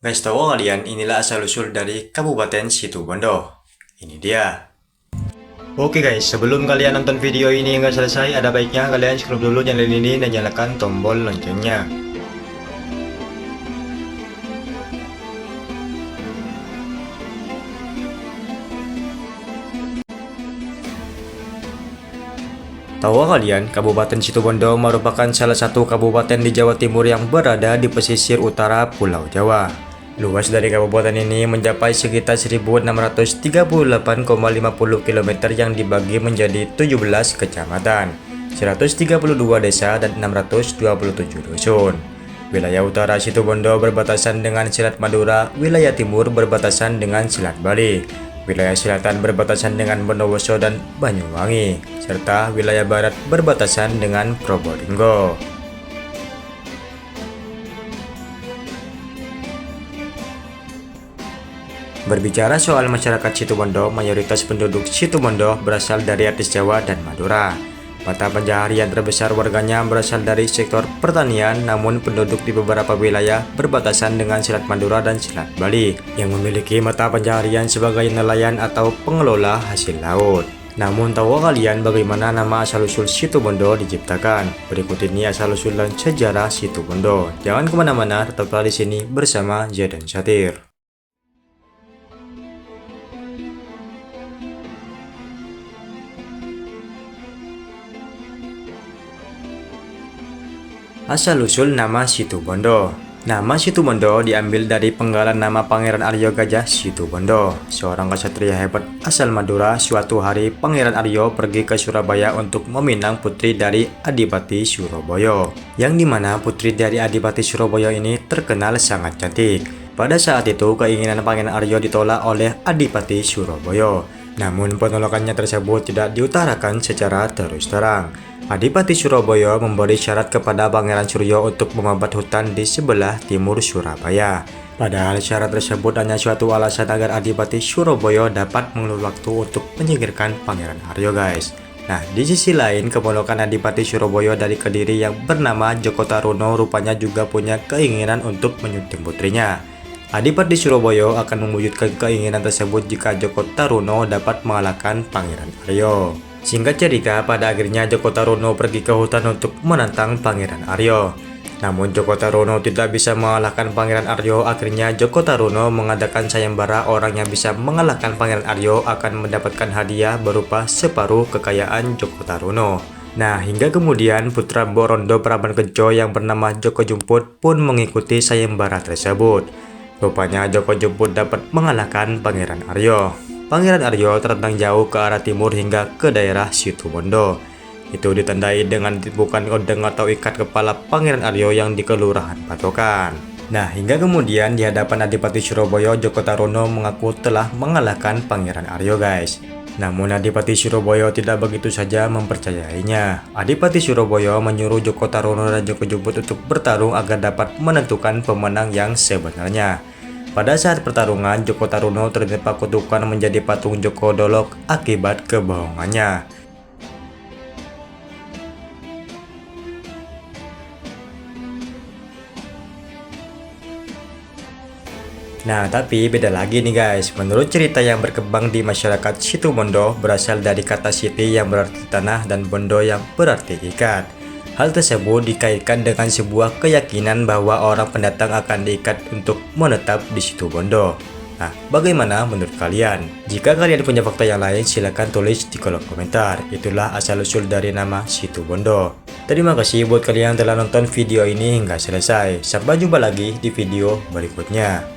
Guys, tahu kalian inilah asal-usul dari Kabupaten Situbondo. Ini dia. Oke guys, sebelum kalian nonton video ini hingga selesai, ada baiknya kalian subscribe dulu channel ini dan nyalakan tombol loncengnya. Tahu kalian, Kabupaten Situbondo merupakan salah satu kabupaten di Jawa Timur yang berada di pesisir utara Pulau Jawa. Luas dari kabupaten ini mencapai sekitar 1638,50 km yang dibagi menjadi 17 kecamatan, 132 desa dan 627 dusun. Wilayah utara Situbondo berbatasan dengan Selat Madura, wilayah timur berbatasan dengan Selat Bali, wilayah selatan berbatasan dengan Bondowoso dan Banyuwangi, serta wilayah barat berbatasan dengan Probolinggo. Berbicara soal masyarakat Situbondo, mayoritas penduduk Situbondo berasal dari etnis Jawa dan Madura. Mata pencaharian terbesar warganya berasal dari sektor pertanian, namun penduduk di beberapa wilayah berbatasan dengan Selat Madura dan Selat Bali yang memiliki mata pencaharian sebagai nelayan atau pengelola hasil laut. Namun tahu kalian bagaimana nama asal-usul Situbondo diciptakan? Berikut ini asal-usul dan sejarah Situbondo. Jangan kemana-mana, tetaplah di sini bersama Zaden Satir. Asal-usul nama Situbondo. Nama Situbondo diambil dari penggalan nama Pangeran Aryo Gajah Situbondo, seorang ksatria hebat asal Madura. Suatu hari Pangeran Aryo pergi ke Surabaya untuk meminang putri dari Adipati Surabaya, yang dimana putri dari Adipati Surabaya ini terkenal sangat cantik. Pada saat itu keinginan Pangeran Aryo ditolak oleh Adipati Surabaya. Namun penolakannya tersebut tidak diutarakan secara terus terang. Adipati Surabaya memberi syarat kepada Pangeran Suryo untuk membabat hutan di sebelah timur Surabaya. Padahal syarat tersebut hanya suatu alasan agar Adipati Surabaya dapat mengeluh waktu untuk menyingkirkan Pangeran Aryo guys. Nah, di sisi lain keponakan Adipati Surabaya dari Kediri yang bernama Joko Taruna rupanya juga punya keinginan untuk menyunting putrinya. Adipati Surabaya akan mewujudkan keinginan tersebut jika Joko Taruna dapat mengalahkan Pangeran Aryo. Singkat cerita, pada akhirnya Joko Taruna pergi ke hutan untuk menantang Pangeran Aryo. Namun Joko Taruna tidak bisa mengalahkan Pangeran Aryo. Akhirnya Joko Taruna mengadakan sayembara, orang yang bisa mengalahkan Pangeran Aryo akan mendapatkan hadiah berupa separuh kekayaan Joko Taruna. Nah, hingga kemudian putra Borondo Prabankejo yang bernama Joko Jumput pun mengikuti sayembara tersebut. Rupanya Joko Jumput dapat mengalahkan Pangeran Aryo. Pangeran Aryo terbang jauh ke arah timur hingga ke daerah Situbondo. Itu ditandai dengan ditipukan odeng atau ikat kepala Pangeran Aryo yang di Kelurahan Patokan. Nah, hingga kemudian di hadapan Adipati Surabaya, Joko Taruna mengaku telah mengalahkan Pangeran Aryo guys. Namun Adipati Surabaya tidak begitu saja mempercayainya. Adipati Surabaya menyuruh Joko Taruna dan Joko Jumput untuk bertarung agar dapat menentukan pemenang yang sebenarnya. Pada saat pertarungan, Joko Taruna tertimpa kutukan menjadi patung Joko Dolok akibat kebohongannya. Nah, tapi beda lagi nih guys. Menurut cerita yang berkembang di masyarakat Situbondo, berasal dari kata siti yang berarti tanah dan bondo yang berarti ikat. Hal tersebut dikaitkan dengan sebuah keyakinan bahwa orang pendatang akan diikat untuk menetap di Situbondo. Nah, bagaimana menurut kalian? Jika kalian punya fakta yang lain, silahkan tulis di kolom komentar. Itulah asal-usul dari nama Situbondo. Terima kasih buat kalian yang telah nonton video ini hingga selesai. Sampai jumpa lagi di video berikutnya.